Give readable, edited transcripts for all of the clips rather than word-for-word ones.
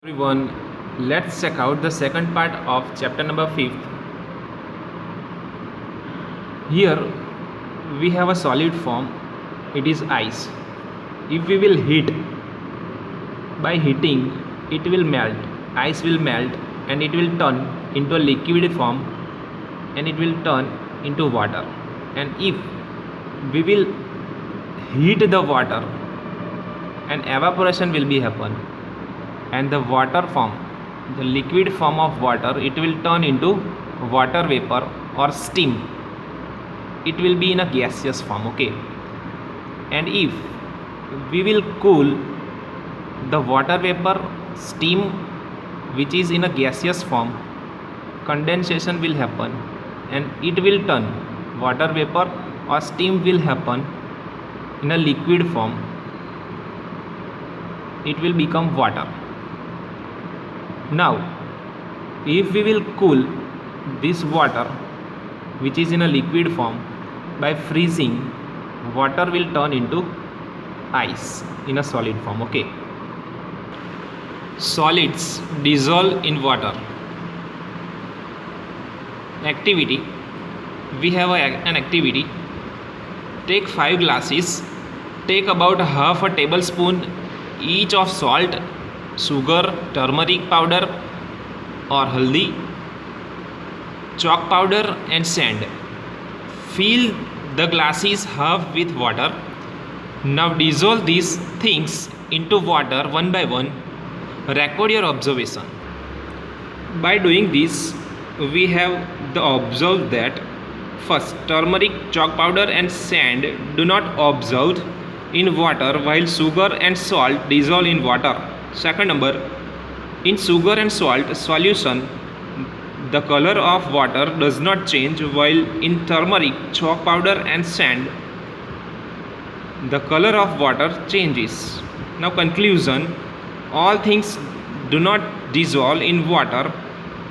Everyone, let's check out the second part of chapter number 5th. Here we have a solid form, it is ice. If we will heat, by heating it will melt, ice will melt and it will turn into a liquid form and it will turn into water. And if we will heat the water, an evaporation will be happen and the water form, the liquid form of water, it will turn into water vapor or steam. It will be in a gaseous form, okay. And if we will cool the water vapor, steam which is in a gaseous form, condensation will happen and it will turn water vapor or steam will happen in a liquid form. It will become water. Now if we will cool this water which is in a liquid form, by freezing, water will turn into ice in a solid form, okay. Solids dissolve in water. Activity, we have an activity. Take 5 glasses, take about half a tablespoon each of salt, sugar, turmeric powder or haldi, chalk powder and sand. Fill the glasses half with water. Now dissolve these things into water one by one. Record your observation. By doing this, we have the observed that first, turmeric, chalk powder and sand do not absorb in water while sugar and salt dissolve in water. Second number, in sugar and salt solution, the color of water does not change, while in turmeric, chalk powder and sand, the color of water changes. Now conclusion, all things do not dissolve in water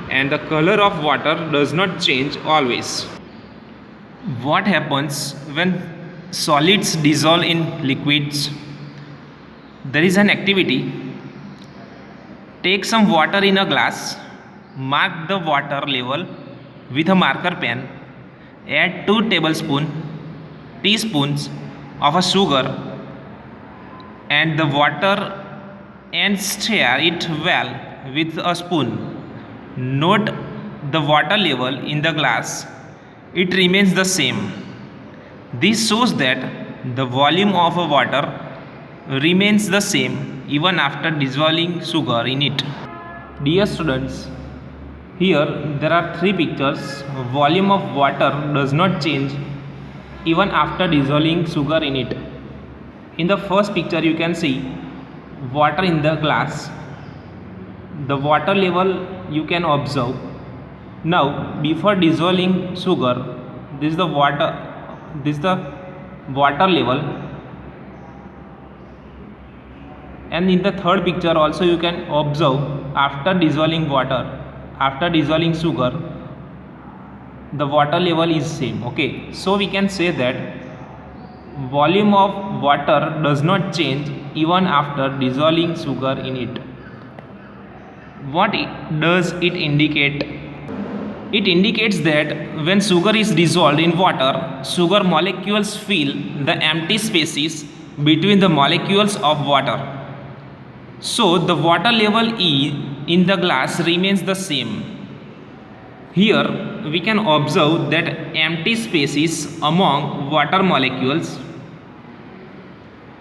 and the color of water does not change always. What happens when solids dissolve in liquids? There is an activity. Take some water in a glass, mark the water level with a marker pen, add 2 teaspoons of a sugar and the water and stir it well with a spoon. Note the water level in the glass, it remains the same. This shows that the volume of a water remains the same even after dissolving sugar in it. Dear students, here there are 3 pictures. Volume of water does not change even after dissolving sugar in it. In the first picture you can see water in the glass. The water level you can observe. Now before dissolving sugar, this is the water level, and in the third picture also you can observe after dissolving sugar, the water level is same, okay. So we can say that volume of water does not change even after dissolving sugar in it. What does it indicate? It indicates that when sugar is dissolved in water, sugar molecules fill the empty spaces between the molecules of water. So the water level in the glass remains the same. Here we can observe that empty spaces among water molecules.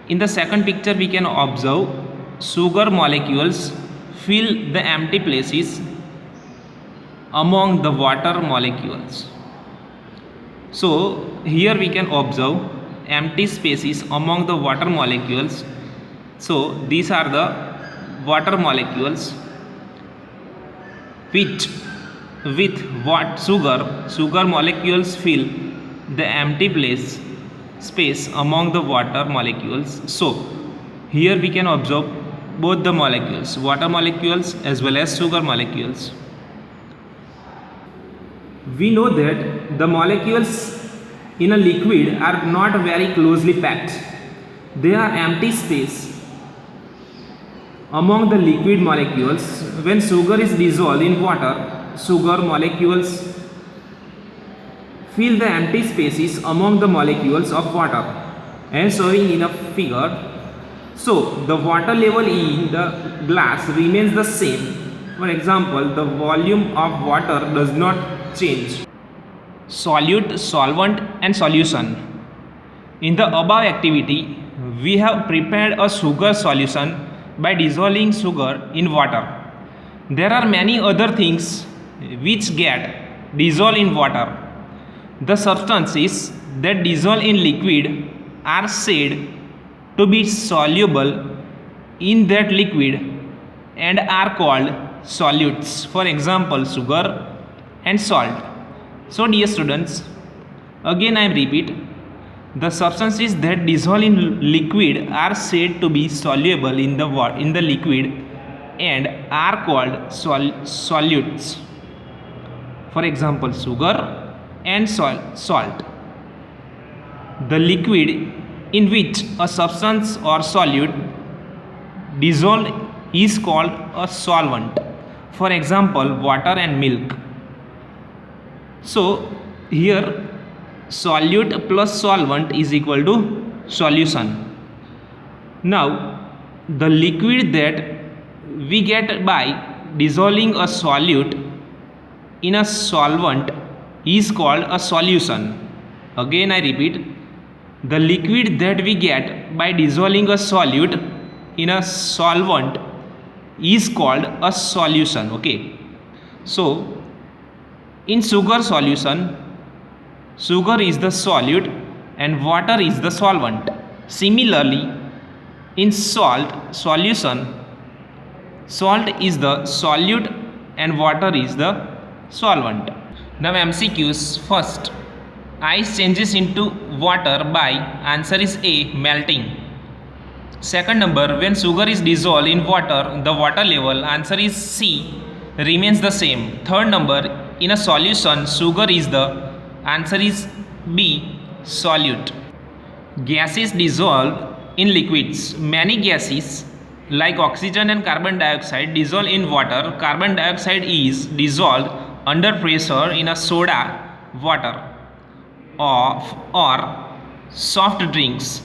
In the second picture we can observe sugar molecules fill the empty places among the water molecules. So here we can observe empty spaces among the water molecules. So these are the water molecules which with what sugar molecules fill the empty space among the water molecules. So here we can observe both the molecules, water molecules as well as sugar molecules. We know that the molecules in a liquid are not very closely packed. They are empty space among the liquid molecules. When sugar is dissolved in water, sugar molecules fill the empty spaces among the molecules of water as showing in a figure. So the water level in the glass remains the same. For example, the volume of water does not change. Solute, solvent and solution. In the above activity, we have prepared a sugar solution by dissolving sugar in water. There are many other things which get dissolved in water. The substances that dissolve in liquid are said to be soluble in that liquid and are called solutes. For example, sugar and salt. So dear students, again I repeat, the substances that dissolve in liquid are said to be soluble in the liquid and are called solutes. For example, sugar and salt. The liquid in which a substance or solute dissolved is called a solvent. For example, water and milk. So here solute plus solvent is equal to solution. Now the liquid that we get by dissolving a solute in a solvent is called a solution. Again I repeat, the liquid that we get by dissolving a solute in a solvent is called a solution. Okay, so in sugar solution, sugar is the solute and water is the solvent. Similarly, in salt solution, salt is the solute and water is the solvent. Now MCQs. First, ice changes into water by, answer is A, melting. Second number, when sugar is dissolved in water, the water level, answer is C, remains the same. Third number, in a solution, sugar is the, answer is B, solute. Gases dissolve in liquids. Many gases like oxygen and carbon dioxide dissolve in water. Carbon dioxide is dissolved under pressure in a soda water or soft drinks.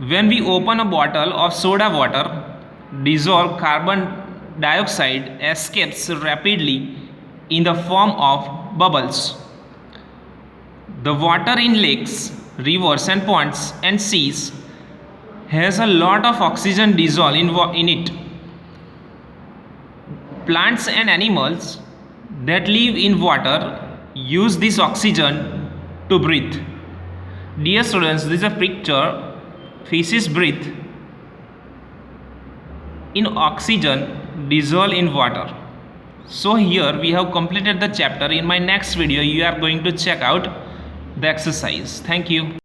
When we open a bottle of soda water, dissolved carbon dioxide escapes rapidly in the form of bubbles. The water in lakes, rivers and ponds and seas has a lot of oxygen dissolved in it. Plants and animals that live in water use this oxygen to breathe. Dear students, this is a picture. Fishes breathe in oxygen dissolved in water. So here we have completed the chapter. In my next video you are going to check out the exercise. Thank you.